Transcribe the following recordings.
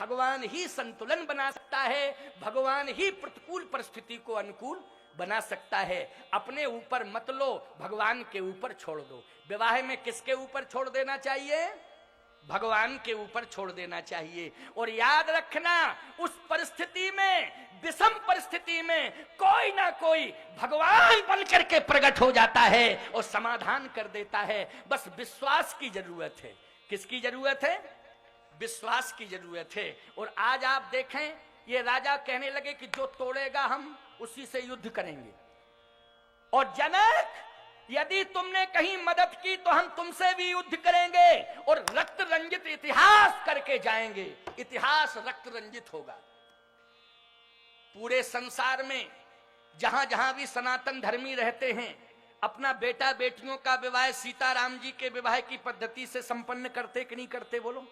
भगवान ही संतुलन बना सकता है, भगवान ही प्रतिकूल परिस्थिति को अनुकूल बना सकता है। अपने ऊपर मत लो, भगवान के ऊपर छोड़ दो। विवाह में किसके ऊपर छोड़ देना चाहिए? भगवान के ऊपर छोड़ देना चाहिए। और याद रखना, उस परिस्थिति में, विषम परिस्थिति में कोई ना कोई भगवान बनकर के प्रकट हो जाता है और समाधान कर देता है। बस विश्वास की जरूरत है। किसकी जरूरत है? विश्वास की जरूरत है। और आज आप देखें, ये राजा कहने लगे कि जो तोड़ेगा हम उसी से युद्ध करेंगे। और जनक, यदि तुमने कहीं मदद की तो हम तुमसे भी युद्ध करेंगे और रक्त रंजित इतिहास करके जाएंगे। इतिहास रक्त रंजित होगा। पूरे संसार में जहां जहां भी सनातन धर्मी रहते हैं, अपना बेटा बेटियों का विवाह सीताराम जी के विवाह की पद्धति से संपन्न करते कि नहीं करते? बोलो।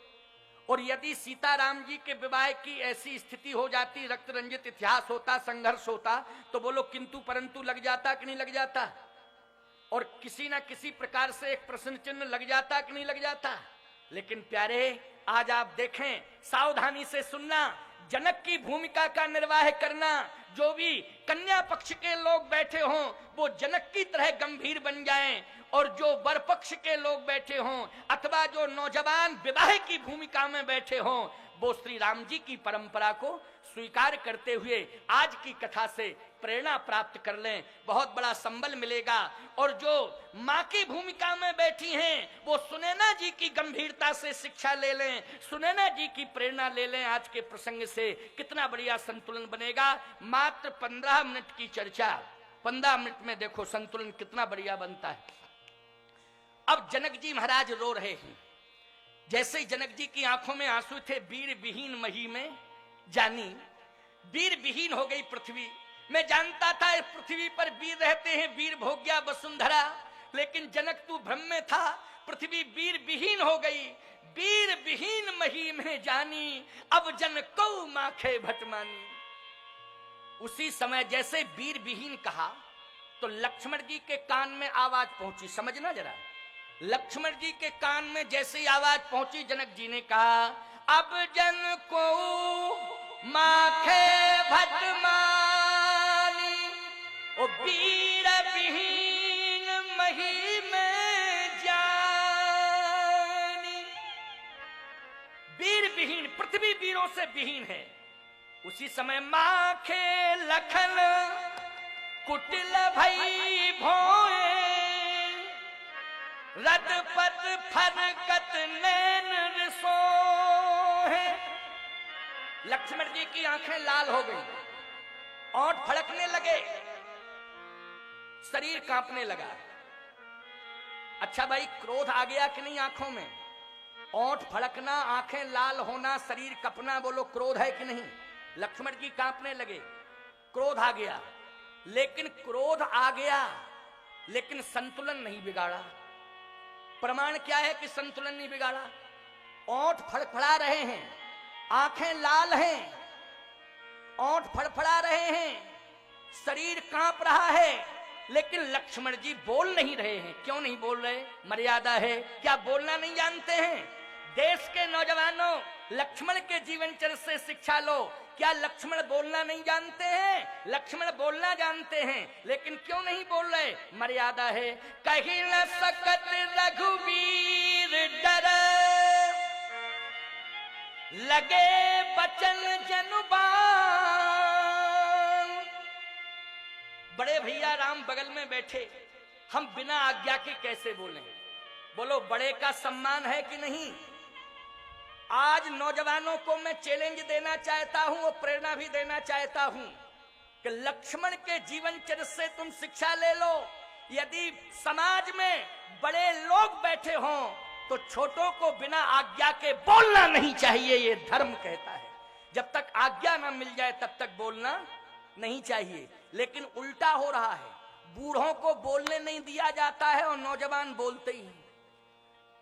और यदि सीताराम जी के विवाह की ऐसी स्थिति हो जाती, रक्त रंजित इतिहास होता, संघर्ष होता, तो बोलो किंतु परंतु लग जाता कि नहीं लग जाता? और किसी ना किसी प्रकार से एक प्रश्न चिन्ह लग जाता कि नहीं लग जाता? लेकिन प्यारे, आज आप देखें, सावधानी से सुनना, जनक की भूमिका का निर्वाह करना। जो भी कन्या पक्ष के लोग बैठे हों वो जनक की तरह गंभीर बन जाएं, और जो वर पक्ष के लोग बैठे हों अथवा जो नौजवान विवाह की भूमिका में बैठे हों, वो श्री राम जी की परंपरा को स्वीकार करते हुए आज की कथा से प्रेरणा प्राप्त कर लें, बहुत बड़ा संबल मिलेगा। और जो माँ की भूमिका में बैठी हैं वो सुनैना जी की गंभीरता से शिक्षा ले लें, सुनैना जी की प्रेरणा ले लें। आज के प्रसंग से कितना बढ़िया संतुलन बनेगा। मात्र 15 मिनट की चर्चा, 15 मिनट में देखो संतुलन कितना बढ़िया बनता है। अब जनक जी महाराज रो रहे हैं। जैसे ही जनक जी की आंखों में आंसू थे, वीर विहीन मही में जानी, वीर विहीन हो गई पृथ्वी। मैं जानता था इस पृथ्वी पर वीर रहते हैं, वीर भोग्या वसुंधरा, लेकिन जनक तू भ्रम में था। पृथ्वी वीर विहीन हो गई। वीर विहीन मही में जानी, अब जन को माखे भटमानी। उसी समय जैसे वीर विहीन कहा तो लक्ष्मण जी के कान में आवाज पहुंची। समझना जरा, लक्ष्मण जी के कान में जैसे ही आवाज पहुंची, जनक जी ने कहा, अब जन को माखे भटमानी, ओ वीर विहीन मही में जानी। वीर विहीन, पृथ्वी वीरों से विहीन है। उसी समय माखे लखन कुटिल भई भोए, रदपत फरकत नैन रिसोहे। लक्ष्मण जी की आंखें लाल हो गई, ओंठ फड़कने लगे, शरीर कांपने लगा। अच्छा भाई, क्रोध आ गया कि नहीं आंखों में? ओंठ फड़कना, आंखें लाल होना, शरीर कपना, बोलो क्रोध है कि नहीं? लक्ष्मण जी कांपने लगे, क्रोध आ गया। लेकिन क्रोध आ गया, लेकिन संतुलन नहीं बिगाड़ा। प्रमाण क्या है कि संतुलन नहीं बिगाड़ा? ओंठ फड़फड़ा रहे हैं, आंखें लाल हैं, ओंठ फड़फड़ा रहे हैं, शरीर कांप रहा है, लेकिन लक्ष्मण जी बोल नहीं रहे हैं। क्यों नहीं बोल रहे? मर्यादा है। क्या बोलना नहीं जानते हैं? देश के नौजवानों, लक्ष्मण के जीवन चरित्र से शिक्षा लो। क्या लक्ष्मण बोलना नहीं जानते हैं? लक्ष्मण बोलना जानते हैं, लेकिन क्यों नहीं बोल रहे? मर्यादा है। कहीं न सकत रघुवीर डर, लगे बचन जनुबान। बड़े भैया राम बगल में बैठे, हम बिना आज्ञा के कैसे बोलें? बोलो, बड़े का सम्मान है कि नहीं? आज नौजवानों को मैं चैलेंज देना चाहता हूं और प्रेरणा भी देना चाहता हूं कि लक्ष्मण के जीवन चरित्र से तुम शिक्षा ले लो। यदि समाज में बड़े लोग बैठे हों तो छोटों को बिना आज्ञा के बोलना नहीं चाहिए, ये धर्म कहता है। जब तक आज्ञा ना मिल जाए तब तक बोलना नहीं चाहिए। लेकिन उल्टा हो रहा है, बूढ़ों को बोलने नहीं दिया जाता है और नौजवान बोलते ही हैं।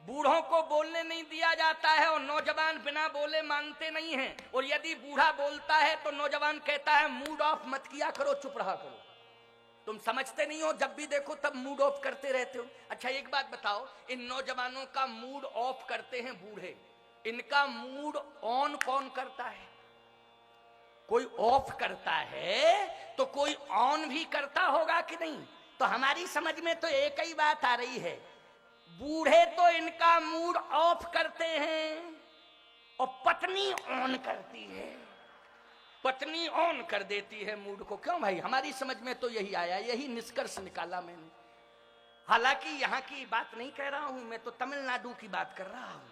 बूढ़ों को बोलने नहीं दिया जाता है और नौजवान बिना बोले मानते नहीं हैं। और यदि बूढ़ा बोलता है तो नौजवान कहता है मूड ऑफ मत किया करो, चुप रहा करो। तुम समझते नहीं हो, जब भी देखो तब मूड ऑफ करते रहते हो। अच्छा एक बात बताओ, इन नौजवानों का मूड ऑफ करते हैं बूढ़े, इनका मूड ऑन कौन करता है? कोई ऑफ करता है तो कोई ऑन भी करता होगा कि नहीं? तो हमारी समझ में तो एक ही बात आ रही है, बूढ़े तो इनका मूड ऑफ करते हैं और पत्नी ऑन करती है, पत्नी ऑन कर देती है मूड को। क्यों भाई? हमारी समझ में तो यही आया, यही निष्कर्ष निकाला मैंने। हालांकि यहाँ की बात नहीं कह रहा हूं मैं, तो तमिलनाडु की बात कर रहा हूं,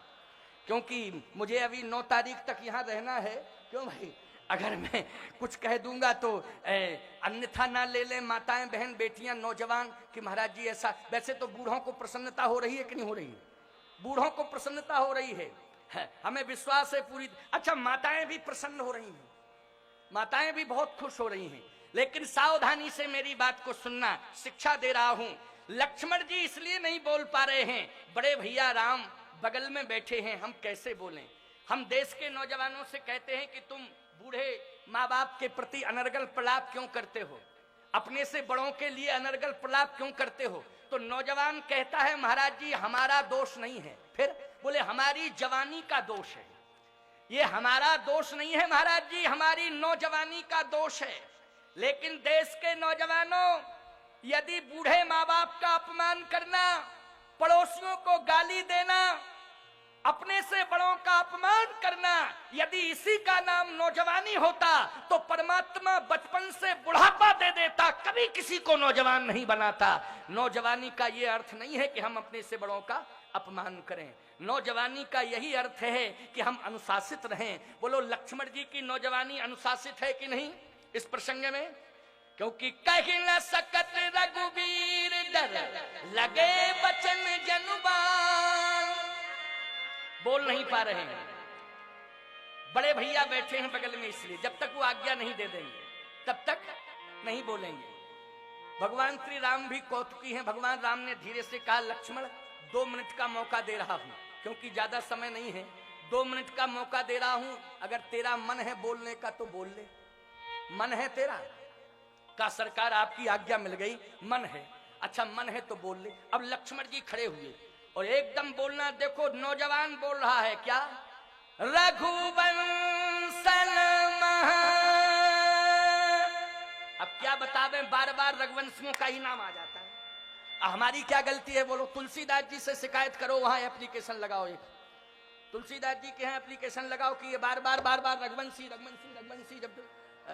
क्योंकि मुझे अभी 9 तारीख तक यहाँ रहना है। क्यों भाई? अगर मैं कुछ कह दूंगा तो अन्यथा ना ले लें माताएं, बहन, बेटियां, नौजवान कि महाराज जी ऐसा। वैसे तो बूढ़ों को प्रसन्नता हो रही है कि नहीं हो रही है? बूढ़ों को प्रसन्नता हो रही है, हमें विश्वास है पूरी। अच्छा, माताएं भी प्रसन्न हो रही हैं, माताएं भी बहुत खुश हो रही हैं। लेकिन सावधानी से मेरी बात को सुनना, शिक्षा दे रहा हूं। लक्ष्मण जी इसलिए नहीं बोल पा रहे हैं, बड़े भैया राम बगल में बैठे हैं, हम कैसे बोलें? हम देश के नौजवानों से कहते हैं कि तुम बूढ़े माँ बाप के प्रति अनर्गल प्रलाप क्यों करते हो, अपने से बड़ों के लिए अनर्गल प्रलाप क्यों करते हो? तो नौजवान कहता है महाराज जी हमारा दोष नहीं है। फिर बोले हमारी जवानी का दोष है। ये हमारा दोष नहीं है महाराज जी, हमारी नौजवानी का दोष है। लेकिन देश के नौजवानों, यदि बूढ़े माँ बाप का अपमान करना, पड़ोसियों को गाली देना, अपने से बड़ों का अपमान करना, यदि इसी का नाम नौजवानी होता तो परमात्मा बचपन से बुढ़ापा दे देता, कभी किसी को नौजवान नहीं बनाता। नौजवानी का ये अर्थ नहीं है कि हम अपने से बड़ों का अपमान करें। नौजवानी का यही अर्थ है कि हम अनुशासित रहें। बोलो लक्ष्मण जी की नौजवानी अनुशासित है कि नहीं इस प्रसंग में? क्योंकि कहीं न सकत रघुवीर डर लगे बचन जनुबान। बोल नहीं पा रहे हैं, बड़े भैया बैठे हैं बगल में, इसलिए जब तक वो आज्ञा नहीं दे देंगे तब तक नहीं बोलेंगे। भगवान श्री राम भी कौतुकी हैं। भगवान राम ने धीरे से कहा लक्ष्मण 2 मिनट का मौका दे रहा हूं, क्योंकि ज्यादा समय नहीं है। 2 मिनट का मौका दे रहा हूं, अगर तेरा मन है बोलने का तो बोल ले। मन है तेरा? का सरकार आपकी आज्ञा मिल गई, मन है। अच्छा मन है तो बोल ले। अब लक्ष्मण जी खड़े हुए और एकदम बोलना, देखो नौजवान बोल रहा है क्या? रघुवंशन महा। अब क्या बतावे, बार बार रघुवंशियों का ही नाम आ जाता है। हमारी क्या गलती है बोलो? तुलसीदास जी से शिकायत करो, वहां एप्लीकेशन लगाओ, एक तुलसीदास जी के यहाँ एप्लीकेशन लगाओ कि ये बार बार रघुवंशी रघुवंशी रघुवंशी। जब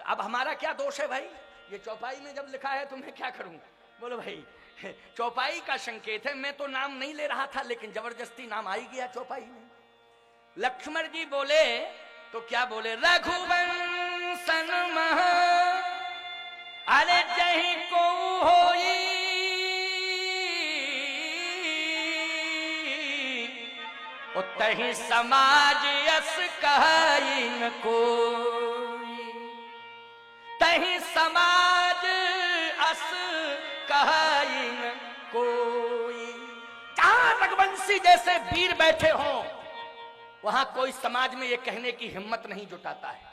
अब हमारा क्या दोष है भाई? ये चौपाई में जब लिखा है तो मैं क्या करूं? बोलो भाई चौपाई का संकेत है, मैं तो नाम नहीं ले रहा था, लेकिन जबरदस्ती नाम आ ही गया चौपाई में। लक्ष्मण जी बोले तो क्या बोले? रघुवंशन महा। अरे जही को होई तही समाज यस कहन कोई, तही समाज अस कहन कोई। जहां रघुवंशी जैसे वीर बैठे हों वहां कोई समाज में ये कहने की हिम्मत नहीं जुटाता है।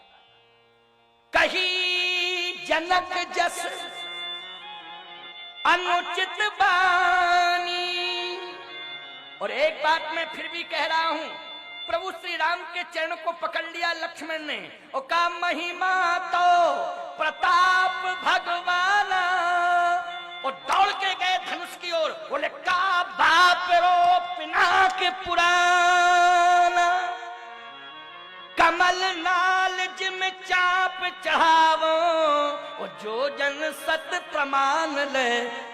कहीं जनक जस अनुचित बानी। और एक बात मैं फिर भी कह रहा हूं, प्रभु श्री राम के चरण को पकड़ लिया लक्ष्मण ने और कहा महिमा तो प्रताप भगवाना, और दौड़ के गए धनुष की ओर। बोले का बाप रो पिनाक पुराना, कमल नाल जिम चाप चढ़ावो, और जो जन सत प्रमाण ले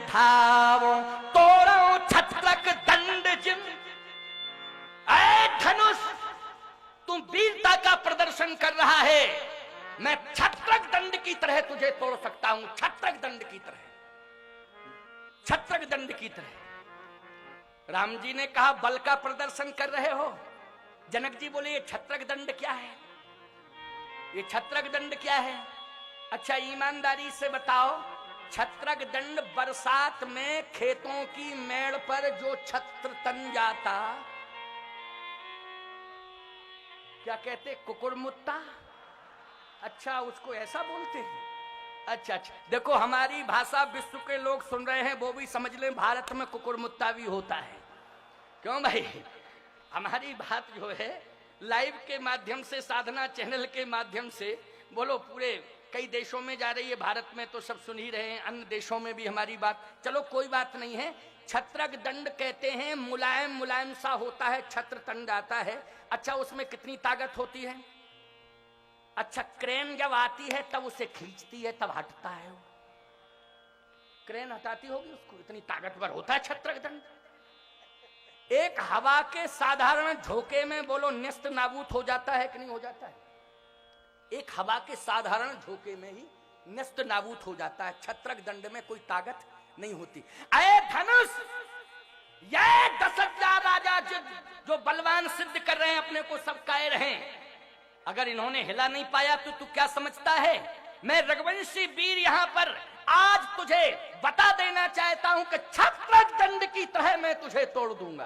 धावो। तोड़ो छत्रक दंड जिम। ऐ धनुष, तुम वीरता का प्रदर्शन कर रहा है, मैं छत्रक दंड की तरह तुझे तोड़ सकता हूं। छत्रक दंड की तरह, छत्रक दंड की तरह। राम जी ने कहा बल का प्रदर्शन कर रहे हो। जनक जी बोले ये छत्रक दंड क्या है? ये छत्रक दंड क्या है? अच्छा ईमानदारी से बताओ, छत्रक दंड बरसात में खेतों की मेड़ पर जो छत्र तन जाता, क्या कहते? कुकुरमुत्ता। अच्छा उसको ऐसा बोलते हैं? अच्छा अच्छा, देखो हमारी भाषा विश्व के लोग सुन रहे हैं, वो भी समझ लें भारत में कुकुरमुत्ता भी होता है। क्यों भाई? हमारी बात जो है लाइव के माध्यम से, साधना चैनल के माध्यम से बोलो, पूरे कई देशों में जा रही है, भारत में तो सब सुन ही रहे हैं, अन्य देशों में भी हमारी बात, चलो कोई बात नहीं है। छत्रक दंड कहते हैं, मुलायम मुलायम सा होता है, छत्र दंड आता है। अच्छा, उसमें कितनी ताकत होती है? अच्छा, क्रेन जब आती है तब उसे खींचती है, तब हटता है वो। क्रेन हटाती होगी उसको, इतनी ताकतवर होता है छत्रक दंड। एक हवा के साधारण झोंके में बोलो न्यस्त नाबूद हो जाता है कि नहीं हो जाता है? एक हवा के साधारण झोंके में ही नष्ट नाबूद हो जाता है। छत्रक दंड में कोई ताकत नहीं होती। अये धनुष, ये 10,000 राजा जो बलवान सिद्ध कर रहे हैं अपने को, सब कायर हैं, अगर इन्होंने हिला नहीं पाया तो तू क्या समझता है? मैं रघुवंशी वीर यहाँ पर आज तुझे बता देना चाहता हूं कि छत्रक दंड की तरह मैं तुझे तोड़ दूंगा।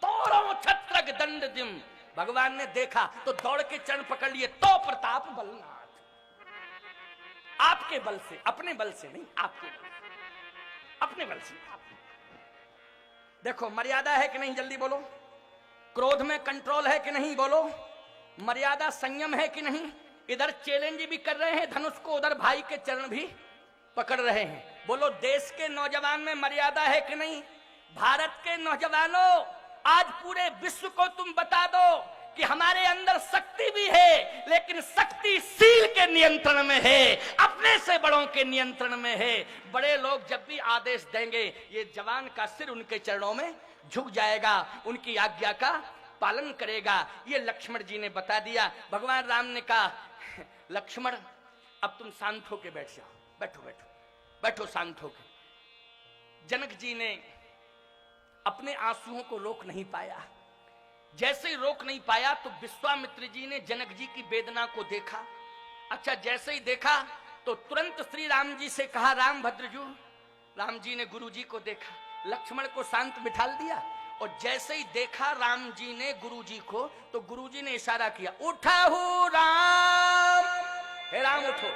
तोड़ो छत्रक दंड दिम। भगवान ने देखा तो दौड़ के चरण पकड़ लिए, तो प्रताप बलनाथ, आपके बल से, अपने बल से नहीं, आपके बल से, अपने बल से। देखो मर्यादा है कि नहीं, जल्दी बोलो। क्रोध में कंट्रोल है कि नहीं, बोलो। मर्यादा संयम है कि नहीं। इधर चैलेंज भी कर रहे हैं धनुष को, उधर भाई के चरण भी पकड़ रहे हैं। बोलो, देश के नौजवान में मर्यादा है कि नहीं? भारत के नौजवानों, आज पूरे विश्व को तुम बता दो कि हमारे अंदर शक्ति भी है, लेकिन शक्ति सील के नियंत्रण में है, अपने से बड़ों के नियंत्रण में है। बड़े लोग जब भी आदेश देंगे, ये जवान का सिर उनके चरणों में झुक जाएगा, उनकी आज्ञा का पालन करेगा। ये लक्ष्मण जी ने बता दिया। भगवान राम ने कहा, लक्ष्मण अब तुम शांत होके बैठ जाओ, बैठो बैठो बैठो शांत होके। जनक जी ने अपने आंसुओं को रोक नहीं पाया। जैसे ही रोक नहीं पाया तो विश्वामित्र जी ने जनक जी की वेदना को देखा। अच्छा, जैसे ही देखा तो तुरंत श्री राम जी से कहा, राम भद्रजू। राम जी ने गुरु जी को देखा, लक्ष्मण को शांत बिठाल दिया, और जैसे ही देखा राम जी ने गुरु जी को, तो गुरु जी ने इशारा किया, उठा हो राम, हे राम उठो।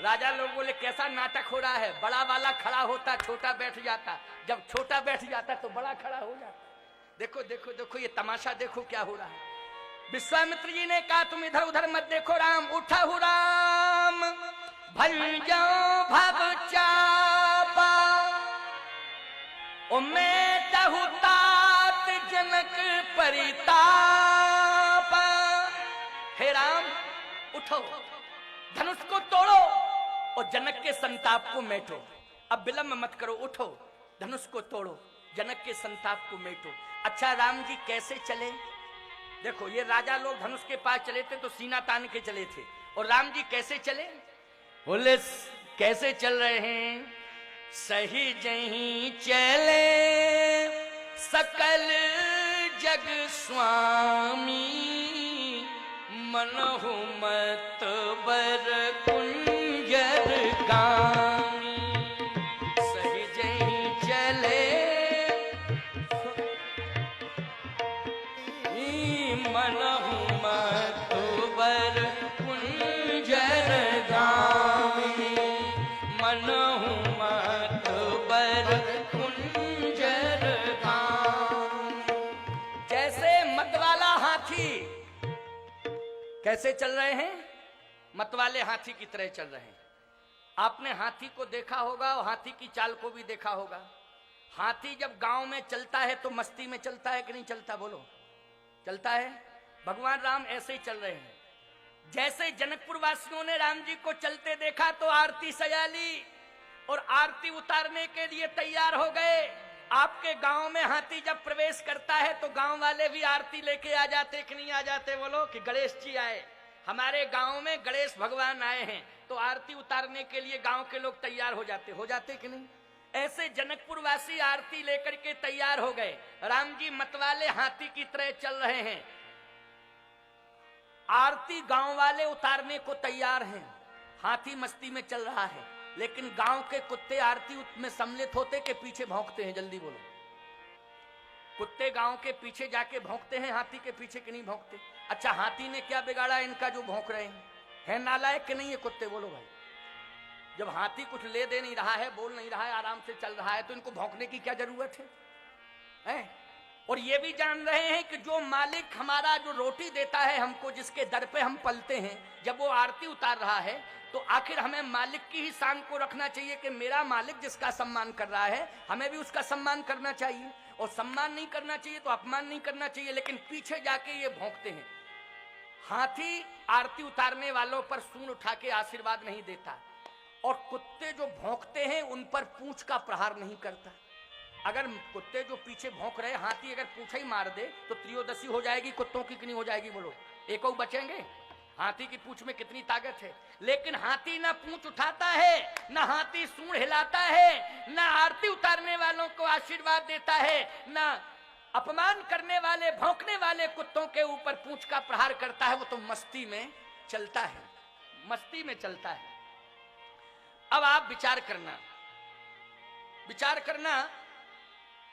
राजा लोग बोले, कैसा नाटक हो रहा है? बड़ा वाला खड़ा होता, छोटा बैठ जाता, जब छोटा बैठ जाता तो बड़ा खड़ा हो जाता। देखो देखो देखो, ये तमाशा देखो क्या हो रहा है। विश्वामित्र जी ने कहा, तुम इधर उधर मत देखो राम, उठा हो राम, भल जाओ भव चापा, ओ मैं दहु तात जनक परितापा। हे राम उठो, धनुष को तोड़ो और जनक के संताप को मेटो। अब विलंब मत करो, उठो, धनुष को तोड़ो, जनक के संताप को मेटो। अच्छा, राम जी कैसे चले? देखो, ये राजा लोग धनुष के पास चले थे तो सीना तान के चले थे, और राम जी कैसे चले? बोले कैसे चल रहे हैं? सही जहीं चले सकल जग स्वामी, मनहु मत बर कुंजर गामी। सही जहीं चले मनहु मत बर कुंजर गामी, मनहु मत बर कुंजर गामी। जैसे मतवाला हाथी, कैसे चल रहे हैं? मतवाले हाथी की तरह चल रहे हैं। आपने हाथी को देखा होगा और हाथी की चाल को भी देखा होगा। हाथी जब गांव में चलता है तो मस्ती में चलता है कि नहीं चलता? बोलो, चलता है। भगवान राम ऐसे ही चल रहे हैं। जैसे जनकपुर वासियों ने राम जी को चलते देखा तो आरती सजा ली और आरती उतारने के लिए तैयार हो गए। आपके गांव में हाथी जब प्रवेश करता है तो गांव वाले भी आरती लेके आ जाते कि नहीं आ जाते? बोलो, कि गणेश जी आए, हमारे गांव में गणेश भगवान आए हैं, तो आरती उतारने के लिए गांव के लोग तैयार हो जाते कि नहीं? ऐसे जनकपुर वासी आरती लेकर के तैयार हो गए। राम जी मतवाले हाथी की तरह चल रहे हैं। आरती गांव वाले उतारने को तैयार हैं, हाथी मस्ती में चल रहा है, लेकिन गांव के कुत्ते आरती में सम्मिलित होते के पीछे भौंकते हैं। जल्दी बोलो, कुत्ते गांव के पीछे जाके भौंकते हैं, हाथी के पीछे कि नहीं भौंकते? अच्छा, हाथी ने क्या बिगाड़ा इनका जो भौंक रहे हैं? है नालायक कि नहीं ये कुत्ते? बोलो भाई, जब हाथी कुछ ले दे नहीं रहा है, बोल नहीं रहा है, आराम से चल रहा है, तो इनको भौंकने की क्या जरूरत है? और ये भी जान रहे हैं कि जो मालिक हमारा जो रोटी देता है हमको, जिसके दर पे हम पलते हैं, जब वो आरती उतार रहा है तो आखिर हमें मालिक की ही शान को रखना चाहिए कि मेरा मालिक जिसका सम्मान कर रहा है हमें भी उसका सम्मान करना चाहिए। और सम्मान नहीं करना चाहिए तो अपमान नहीं करना चाहिए। लेकिन पीछे जाके ये भौंकते हैं। हाथी आरती उतारने वालों पर सूंड उठा के आशीर्वाद नहीं देता, और कुत्ते जो भौंकते हैं उन पर पूंछ का प्रहार नहीं करता। अगर कुत्ते जो पीछे भौंक रहे, हाथी अगर पूंछ ही मार दे तो त्रयोदशी हो जाएगी, कुत्तों की कितनी हो जाएगी बोलो? एक और बचेंगे। हाथी की पूंछ में कितनी ताकत है, लेकिन हाथी ना पूंछ उठाता है, ना हाथी सूंड हिलाता है, ना आरती उतारने वालों को आशीर्वाद देता है, ना अपमान करने वाले भौंकने वाले कुत्तों के ऊपर पूंछ का प्रहार करता है। वो तो मस्ती में चलता है, मस्ती में चलता है। अब आप विचार करना, विचार करना,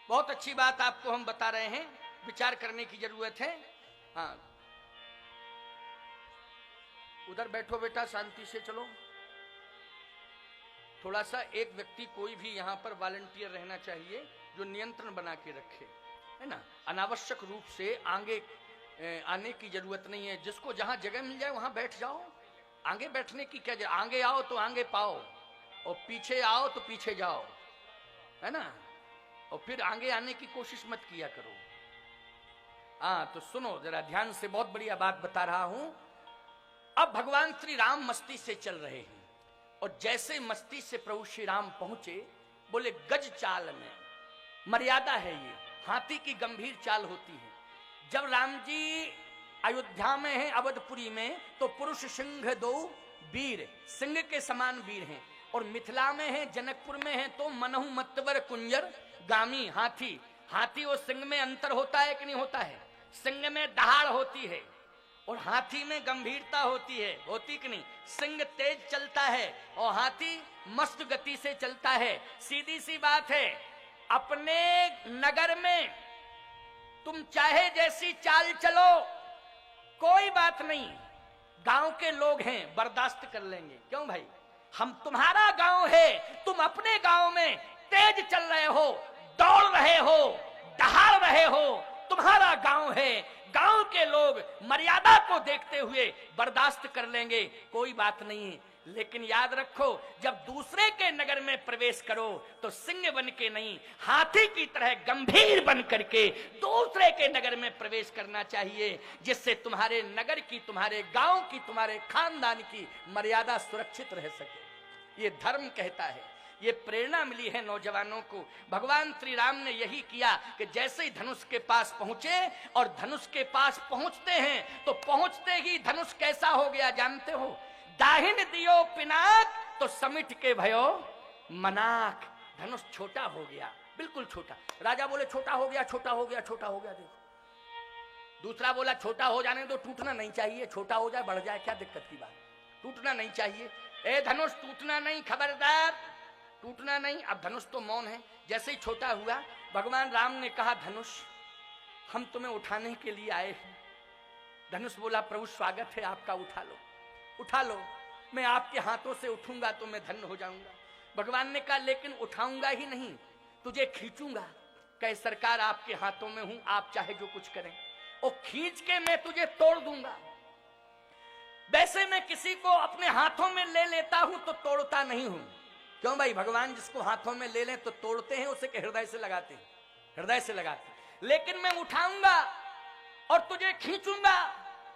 बहुत अच्छी बात आपको हम बता रहे हैं, विचार करने की जरूरत है। हाँ, उधर बैठो बेटा, शांति से चलो। थोड़ा सा एक व्यक्ति कोई भी यहाँ पर वॉलंटियर रहना चाहिए जो नियंत्रण बना के रखे, है ना। अनावश्यक रूप से आगे आने की जरूरत नहीं है। जिसको जहां जगह मिल जाए वहां बैठ जाओ। आगे बैठने की क्या जरूरत? आगे आओ तो आगे पाओ, और पीछे आओ तो पीछे जाओ, है ना। और फिर आगे आने की कोशिश मत किया करो। हाँ, तो सुनो जरा ध्यान से, बहुत बढ़िया बात बता रहा हूं। अब भगवान श्री राम मस्ती से चल रहे हैं, और जैसे मस्ती से प्रभु श्री राम पहुंचे, बोले गज चाल में, मर्यादा है ये, हाथी की गंभीर चाल होती है। जब राम जी अयोध्या में हैं, अवधपुरी में, तो पुरुष सिंह दो वीर, सिंह के समान वीर हैं। और मिथिला में है, जनकपुर में है, तो मनहु मतवर कुंजर गामी हाथी। हाथी और सिंह में अंतर होता है कि नहीं होता है? सिंह में दहाड़ होती है और हाथी में गंभीरता होती है, होती कि नहीं? सिंह तेज चलता है और हाथी मस्त गति से चलता है। सीधी सी बात है, अपने नगर में तुम चाहे जैसी चाल चलो, कोई बात नहीं, गांव के लोग हैं, बर्दाश्त कर लेंगे। क्यों भाई? हम तुम्हारा गांव है, तुम अपने गांव में तेज चल रहे हो, दौड़ रहे हो, दहाड़ रहे हो, तुम्हारा गांव है, गांव के लोग मर्यादा को देखते हुए बर्दाश्त कर लेंगे, कोई बात नहीं है। लेकिन याद रखो, जब दूसरे के नगर में प्रवेश करो तो सिंह बन के नहीं, हाथी की तरह गंभीर बन करके दूसरे के नगर में प्रवेश करना चाहिए, जिससे तुम्हारे नगर की, तुम्हारे गांव की, तुम्हारे खानदान की मर्यादा सुरक्षित रह सके। ये धर्म कहता है, ये प्रेरणा मिली है नौजवानों को। भगवान श्री राम ने यही किया कि जैसे ही धनुष के पास पहुंचे, और धनुष के पास पहुंचते हैं तो पहुंचते ही धनुष कैसा हो गया जानते हो? दाहिन दियो पिनाक तो समिट के भयो मनाक। धनुष छोटा हो गया, बिल्कुल छोटा। राजा बोले छोटा हो गया, छोटा हो गया, छोटा हो गया। देखो, दूसरा बोला छोटा हो जाने दो, टूटना नहीं चाहिए, छोटा हो जाए बढ़ जाए क्या दिक्कत की बात, टूटना नहीं चाहिए। ए धनुष टूटना नहीं, खबरदार, टूटना नहीं। अब धनुष तो मौन है। जैसे ही छोटा हुआ, भगवान राम ने कहा धनुष हम तुम्हें उठाने के लिए आए हैं। धनुष बोला प्रभु स्वागत है आपका, उठा लो, उठा लो, मैं आपके हाथों से उठूंगा तो मैं धन्य हो जाऊंगा। भगवान ने कहा लेकिन उठाऊंगा ही नहीं, तुझे खींचूंगा। कहे सरकार आपके हाथों में हूं, आप चाहे जो कुछ करें, और खींच के मैं तुझे तोड़ दूंगा। वैसे मैं किसी को अपने हाथों में ले लेता हूं तो तोड़ता नहीं हूं। क्यों भाई? भगवान जिसको हाथों में ले लें तो तोड़ते हैं, उसे हृदय से लगाते हैं, हृदय से लगाते हैं। लेकिन मैं उठाऊंगा और तुझे खींचूंगा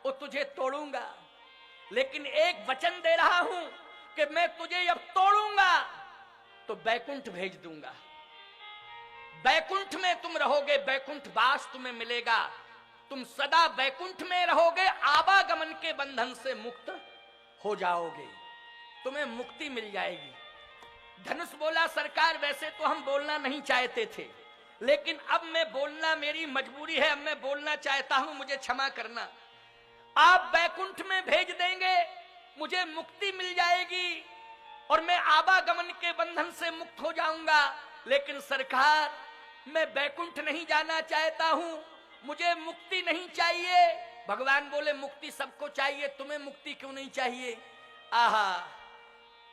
और तुझे तोड़ूंगा। लेकिन एक वचन दे रहा हूं कि मैं तुझे जब तोड़ूंगा तो बैकुंठ भेज दूंगा। बैकुंठ में तुम रहोगे, बैकुंठ वास तुम्हें मिलेगा, तुम सदा बैकुंठ में रहोगे, आवागमन के बंधन से मुक्त हो जाओगे, तुम्हें मुक्ति मिल जाएगी। धनुष बोला सरकार वैसे तो हम बोलना नहीं चाहते थे, लेकिन अब मैं बोलना, मेरी मजबूरी है, अब मैं बोलना चाहता हूं, मुझे क्षमा करना। आप बैकुंठ में भेज देंगे, मुझे मुक्ति मिल जाएगी और मैं आवागमन के बंधन से मुक्त हो जाऊंगा। लेकिन सरकार मैं बैकुंठ नहीं जाना चाहता हूं, मुझे मुक्ति नहीं चाहिए। भगवान बोले मुक्ति सबको चाहिए, तुम्हें मुक्ति क्यों नहीं चाहिए? आहा,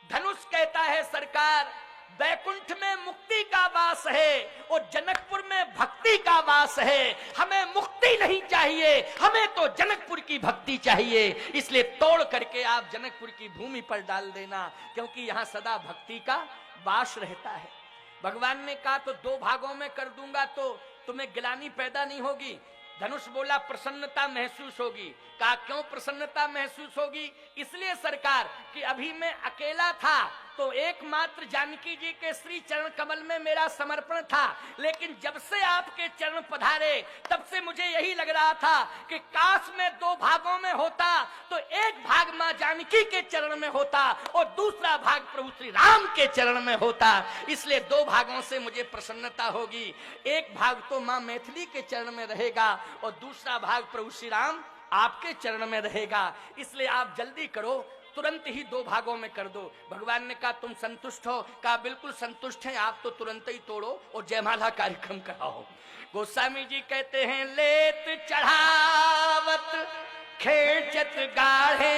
धनुष कहता है सरकार बैकुंठ में मुक्ति का वास है और जनकपुर में भक्ति का वास है। हमें मुक्ति नहीं चाहिए, हमें तो जनकपुर की भक्ति चाहिए। इसलिए तोड़ करके आप जनकपुर की भूमि पर डाल देना, क्योंकि यहाँ सदा भक्ति का वास रहता है। भगवान ने कहा तो 2 भागों में कर दूंगा तो तुम्हें गिलानी पैदा नहीं होगी। धनुष बोला प्रसन्नता महसूस होगी। कहा क्यों प्रसन्नता महसूस होगी? इसलिए सरकार कि अभी मैं अकेला था तो एकमात्र जानकी जी के श्री चरण कमल में मेरा समर्पण था, लेकिन जब से आपके चरण पधारे तब से मुझे यही लग रहा था कि काश में 2 भागों में होता तो एक भाग मां जानकी के चरण में होता और दूसरा भाग प्रभु श्री राम के चरण में होता। इसलिए 2 भागों से मुझे प्रसन्नता होगी। एक भाग तो मां मैथिली के चरण में रहेगा और दूसरा भाग प्रभु श्री राम आपके चरण में रहेगा। इसलिए आप जल्दी करो, तुरंत ही 2 भागों में कर दो। भगवान ने कहा तुम संतुष्ट हो? कहा बिल्कुल संतुष्ट हैं, आप तो तुरंत ही तोड़ो और जयमाला कार्यक्रम कराओ। गोस्वामी जी कहते हैं लेत चढ़ावत खेचत गाढ़े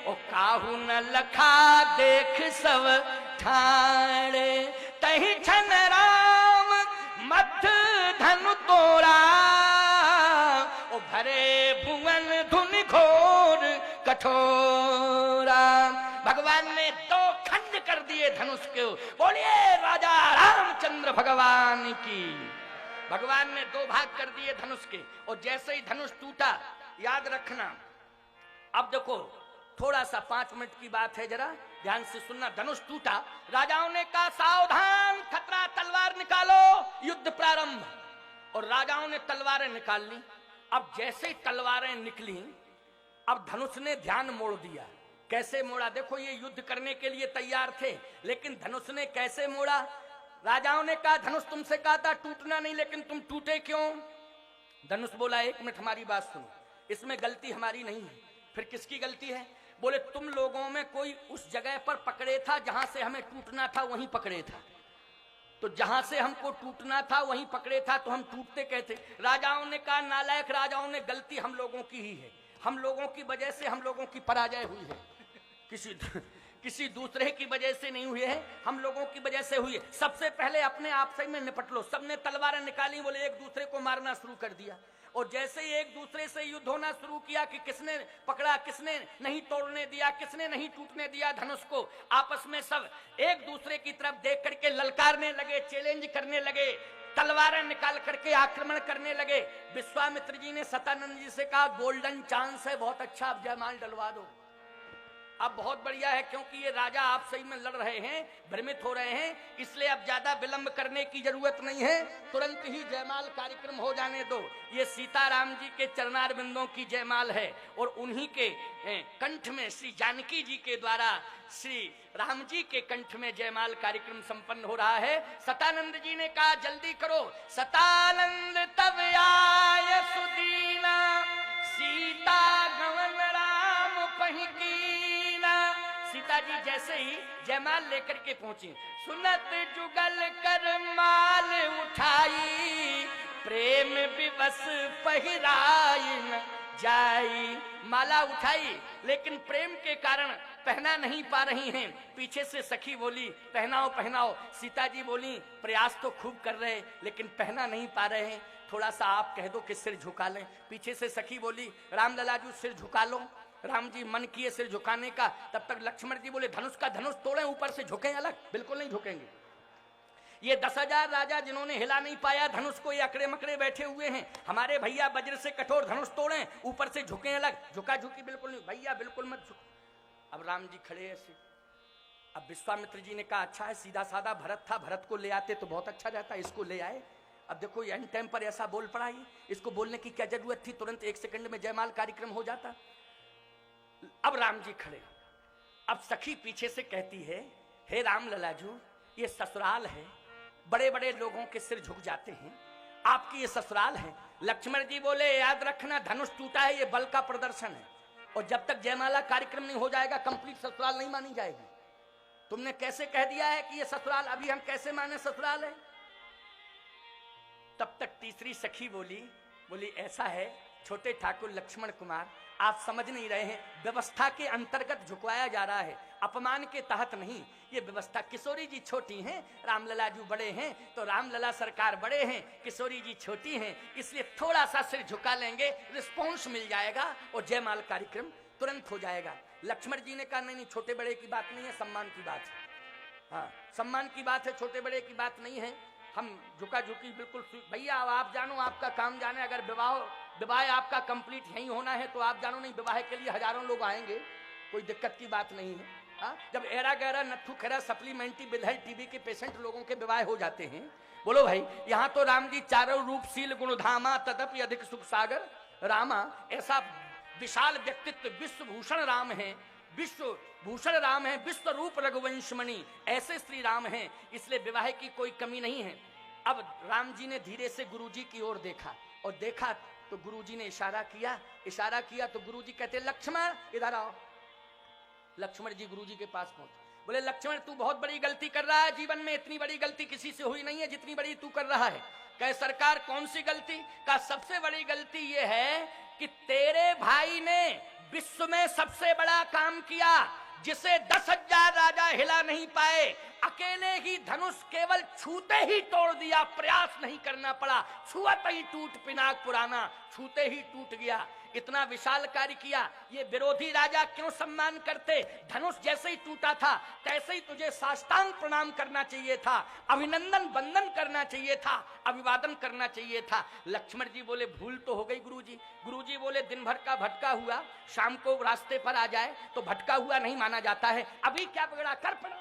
ओ काहू न लखा देख सब ठाणे तही छन राम मथ धनु तोरा ओ भरे भुवन धुन घोर कठोरा। भगवान ने 2 खंड कर दिए धनुष के। बोलिए राजा रामचंद्र भगवान की। भगवान ने 2 भाग कर दिए धनुष के और जैसे ही धनुष टूटा, याद रखना, अब देखो थोड़ा सा 5 मिनट की बात है, जरा ध्यान से सुनना। धनुष टूटा, राजाओं ने कहा सावधान खतरा, तलवार निकालो, युद्ध प्रारंभ। और राजाओं ने तलवारें निकाल ली। अब जैसे ही तलवारें निकली, अब धनुष ने ध्यान मोड़ दिया। कैसे मोड़ा? देखो ये युद्ध करने के लिए तैयार थे, लेकिन धनुष ने कैसे मोड़ा? राजाओं ने कहा धनुष तुमसे कहा था टूटना नहीं, लेकिन तुम टूटे क्यों? धनुष बोला 1 मिनट हमारी बात सुनो, इसमें गलती हमारी नहीं है। फिर किसकी गलती है? बोले तुम लोगों में कोई उस जगह पर पकड़े था जहां से हमें टूटना था, वहीं पकड़े था। तो जहां से हमको टूटना था वहीं पकड़े था, तो हम टूटते कहते। राजाओं ने कहा नालायक राजाओं ने, गलती हम लोगों की ही है। हम लोगों की वजह से हम लोगों की पराजय हुई है, किसी दूसरे की वजह से नहीं हुई है, हम लोगों की वजह से हुई है। सबसे पहले अपने आप से में निपट लो। सबने तलवारें निकाली, बोले एक दूसरे को मारना शुरू कर दिया। और जैसे ही एक दूसरे से युद्ध होना शुरू किया कि किसने पकड़ा, किसने नहीं तोड़ने दिया, किसने नहीं टूटने दिया धनुष को, आपस में सब एक दूसरे की तरफ देख करके ललकारने लगे, चैलेंज करने लगे, तलवारें निकाल करके आक्रमण करने लगे। विश्वामित्र जी ने सतानंद जी से कहा गोल्डन चांस है, बहुत अच्छा, अब जयमाल डलवा दो। अब बहुत बढ़िया है, क्योंकि ये राजा आप सही में लड़ रहे हैं, भ्रमित हो रहे हैं, इसलिए अब ज्यादा विलंब करने की जरूरत नहीं है, तुरंत ही जयमाल कार्यक्रम हो जाने दो। ये सीताराम जी के चरणार बिंदों की जयमाल है और उन्हीं के कंठ में श्री जानकी जी के द्वारा श्री राम जी के कंठ में जयमाल कार्यक्रम संपन्न हो रहा है। सतानंद जी ने कहा जल्दी करो। सतानंद तब आय सुदीना सीता गवन राम पहिकी। सीता जी जैसे ही जयमाल लेकर के पहुंची, सुनत जुगल कर माल उठाई, प्रेम विवश पहिराई न जाई। माला उठाई लेकिन प्रेम के कारण पहना नहीं पा रही हैं। पीछे से सखी बोली पहनाओ पहनाओ। सीता जी बोली प्रयास तो खूब कर रहे लेकिन पहना नहीं पा रहे हैं, थोड़ा सा आप कह दो कि सिर झुका लें। पीछे से सखी बोली राम लला जी सिर झुका लो। राम जी मन किए सिर झुकाने का, तब तक लक्ष्मण जी बोले धनुष का धनुष तोड़े, ऊपर से झुकें अलग? बिल्कुल नहीं झुकेंगे। ये 10,000 राजा जिन्होंने हिला नहीं पाया धनुष को, ये अकड़े मकड़े बैठे हुए हैं। हमारे भैया वज्र से कठोर धनुष तोड़े, ऊपर से झुकें अलग? झुका झुकी बिल्कुल नहीं, भैया बिल्कुल मत झुको। अब राम जी खड़े ऐसे। अब विश्वामित्र जी ने कहा अच्छा है, सीधा साधा भरत था, भरत को ले आते तो बहुत अच्छा रहता, इसको ले आए। अब देखो एंड टाइम पर ऐसा बोल पड़ा, ही इसको बोलने की क्या जरूरत थी, तुरंत 1 सेकंड में जयमाल कार्यक्रम हो जाता। अब राम जी खड़े। अब सखी पीछे से कहती है हे राम ललाजू ये ससुराल है, बड़े बड़े लोगों के सिर झुक जाते हैं, आपकी ये ससुराल है। लक्ष्मण जी बोले याद रखना धनुष टूटा है, ये बल का प्रदर्शन है, और जब तक जयमाला कार्यक्रम नहीं हो जाएगा कंप्लीट ससुराल नहीं मानी जाएगी। तुमने कैसे कह दिया है कि ये ससुराल, अभी हम कैसे माने ससुराल है? तब तक तीसरी सखी बोली ऐसा है छोटे ठाकुर लक्ष्मण कुमार, आप समझ नहीं रहे हैं। व्यवस्था के अंतर्गत झुकवाया जा रहा है, अपमान के तहत नहीं। ये व्यवस्था, किशोरी जी छोटी हैं, रामलला जी बड़े हैं, तो रामलला सरकार बड़े हैं, किशोरी जी छोटी हैं, इसलिए थोड़ा सा सिर झुका लेंगे, रिस्पॉन्स मिल जाएगा और जयमाल कार्यक्रम तुरंत हो जाएगा। लक्ष्मण जी ने कहा नहीं नहीं, छोटे बड़े की बात नहीं है, सम्मान की बात है। हाँ, सम्मान की बात है, छोटे बड़े की बात नहीं है। हम झुका झुकी बिल्कुल भैया, अब आप जानो, आपका काम जाने। अगर विवाह आपका कंप्लीट यहीं होना है तो आप जानो, नहीं विवाह के लिए हजारों लोग आएंगे, कोई दिक्कत की बात नहीं है। हाँ, जब एरा गैरा नत्थु खैरा सप्लीमेंट्री बिलहर टीबी के पेशेंट लोगों के विवाह हो जाते हैं, बोलो भाई, यहाँ तो राम जी चारों रूपशील गुणधामा तदपि अधिक सुख सागर रामा, ऐसा विशाल व्यक्तित्व, विश्व भूषण राम है, विश्व भूषण राम है, विश्व रूप रघुवंशमणि, ऐसे श्री राम हैं, इसलिए विवाह की कोई कमी नहीं है। अब राम जी ने धीरे से गुरुजी की ओर देखा, और देखा तो गुरुजी ने इशारा किया तो गुरुजी कहते लक्ष्मण इधर आओ। लक्ष्मण जी गुरुजी के पास पहुंचे, बोले लक्ष्मण तू बहुत बड़ी गलती कर रहा है, जीवन में इतनी बड़ी गलती किसी से हुई नहीं है जितनी बड़ी तू कर रहा है। कहे सरकार कौन सी गलती? का सबसे बड़ी गलती ये है कि तेरे भाई ने विश्व में सबसे बड़ा काम किया, जिसे 10,000 राजा हिला नहीं पाए, अकेले ही धनुष केवल छूते ही तोड़ दिया, प्रयास नहीं करना पड़ा, छुअत ही टूट पिनाक पुराना, छूते ही टूट गया। इतना विशाल कार्य किया, ये विरोधी राजा क्यों सम्मान करते? धनुष जैसे ही टूटा था तैसे ही तुझे साष्टांग प्रणाम करना चाहिए था, अभिनंदन वंदन करना चाहिए था, अभिवादन करना चाहिए था। लक्ष्मण जी बोले भूल तो हो गई गुरुजी। गुरुजी बोले दिन भर का भटका हुआ शाम को रास्ते पर आ जाए तो भटका हुआ नहीं माना जाता है, अभी क्या बिगड़ा, कर पड़ा।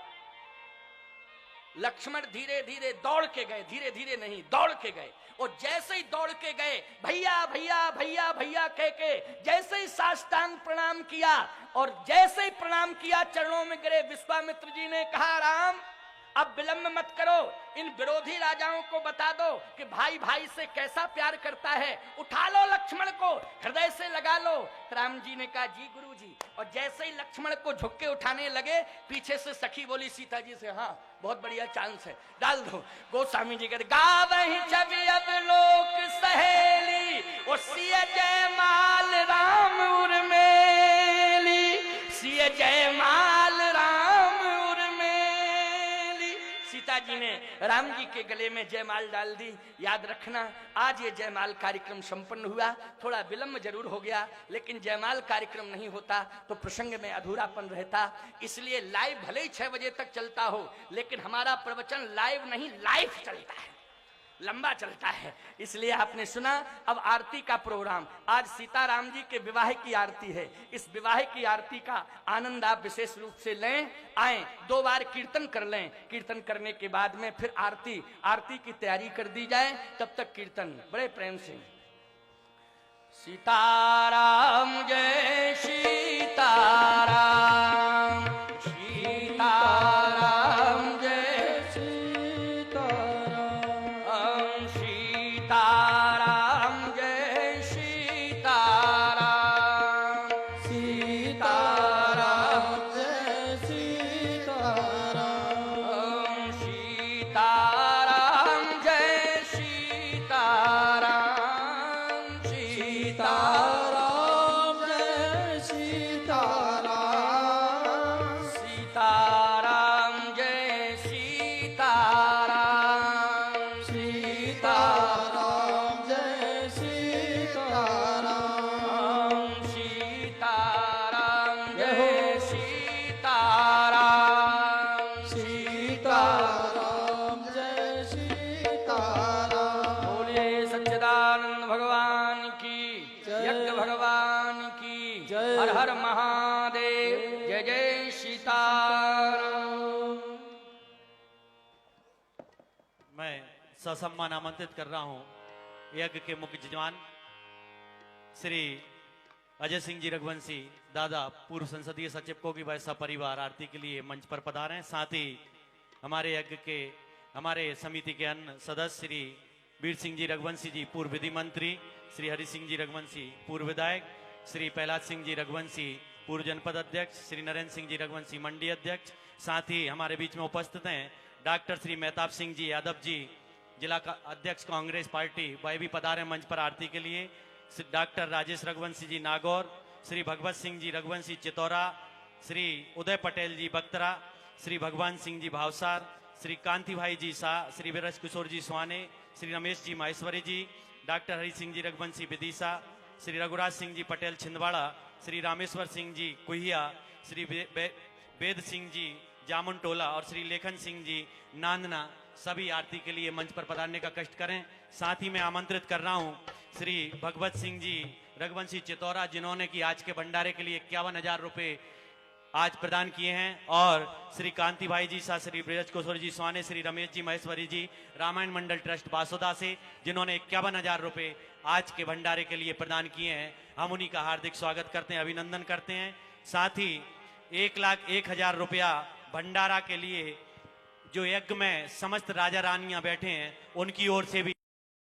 लक्ष्मण धीरे धीरे दौड़ के गए, धीरे धीरे नहीं दौड़ के गए, और जैसे ही दौड़ के गए भैया भैया भैया भैया कह के जैसे ही साष्टांग प्रणाम किया, और जैसे ही प्रणाम किया चरणों में गिरे। विश्वामित्र जी ने कहा राम अब विलंब मत करो, इन विरोधी राजाओं को बता दो कि भाई भाई से कैसा प्यार करता है, उठा लो लक्ष्मण को, हृदय से लगा लो। राम जी ने कहा जी गुरुजी, और जैसे ही लक्ष्मण को झुक के उठाने लगे, पीछे से सखी बोली सीता जी से, हाँ बहुत बढ़िया चांस है, डाल दो। गोस्वामी जी कहते गावहि छवि अब लोक सहेली, ओ सिय जयमाल राम उर्मेली, सिय जयमाल राम उर्मेली। सीता जी ने राम जी के गले में जयमाल डाल दी। याद रखना, आज ये जयमाल कार्यक्रम संपन्न हुआ, थोड़ा विलंब जरूर हो गया, लेकिन जयमाल कार्यक्रम नहीं होता तो प्रसंग में अधूरापन रहता। इसलिए लाइव भले ही 6 बजे तक चलता हो, लेकिन हमारा प्रवचन लाइव नहीं लाइव चलता है, लंबा चलता है। इसलिए आपने सुना। अब आरती का प्रोग्राम, आज सीताराम जी के विवाह की आरती है। इस विवाह की आरती का आनंद आप विशेष रूप से लें, आए 2 बार कीर्तन कर लें। कीर्तन करने के बाद में फिर आरती की तैयारी कर दी जाए, तब तक कीर्तन बड़े प्रेम से। सीताराम जय सीताराम, सीताराम जय सीताराम, सीताराम जय सीताराम, सीताराम जय सीताराम, सीताराम जय सीताराम, सीताराम जय सीताराम, सीताराम जय सीताराम, सीताराम जय सीताराम, सीताराम जय सीताराम, सीताराम जय सीताराम। बोले सच्चिदानंद भगवान की, यज्ञ भगवान की जय, हर हर महादेव, जय जय सीताराम। मैं ससम्मान आमंत्रित कर रहा हूं यज्ञ के मुख्य जजमान श्री अजय सिंह जी रघुवंशी दादा, पूर्व संसदीय सचिव कोगी वैसा परिवार, आरती के लिए मंच पर पधारे हैं। साथ ही हमारे यज्ञ के हमारे समिति के अन्य सदस्य श्री वीर सिंह जी रघुवंशी जी, पूर्व विधि मंत्री, श्री हरि सिंह जी रघुवंशी, पूर्व विधायक, श्री प्रहलाद सिंह जी रघुवंशी, पूर्व जनपद अध्यक्ष, श्री नरेंद्र सिंह जी रघुवंशी, मंडी अध्यक्ष। साथ ही हमारे बीच में उपस्थित हैं डॉक्टर श्री मेहताब सिंह जी यादव जी, जिला का अध्यक्ष कांग्रेस पार्टी, वह भी पधारे मंच पर आरती के लिए। डॉक्टर राजेश रघुवंशी जी नागौर, श्री भगवत सिंह जी रघुवंशी चितौरा, श्री उदय पटेल जी बख्तरा, श्री भगवान सिंह जी भावसार, श्री कांति भाई जी शाह, श्री वीरज किशोर जी स्वाने, श्री रमेश जी माहेश्वरी जी, डॉक्टर हरि सिंह जी रघुवंशी विदिशा, श्री रघुराज सिंह जी पटेल छिंदवाड़ा, श्री रामेश्वर सिंह जी कुहिया, श्री वेद सिंह जी जामुन टोला और श्री लेखन सिंह जी नांदना सभी आरती के लिए मंच पर पधारने का कष्ट करें। साथ ही मैं आमंत्रित कर रहा हूं श्री भगवत सिंह जी रघुवंशी चितौरा, जिन्होंने कि आज के भंडारे के लिए 51,000 रुपए आज प्रदान किए हैं, और श्री कांति भाई जी शाह, श्री ब्रज किशोर जी स्वाने, श्री रमेश जी महेश्वरी जी रामायण मंडल ट्रस्ट बासोदा से, जिन्होंने 51,000 रुपए आज के भंडारे के लिए प्रदान किए हैं। हम उन्हीं का हार्दिक स्वागत करते हैं, अभिनंदन करते हैं। साथ ही 1,01,000 रुपया भंडारा के लिए जो यज्ञ में समस्त राजा रानियां बैठे हैं, उनकी ओर से भी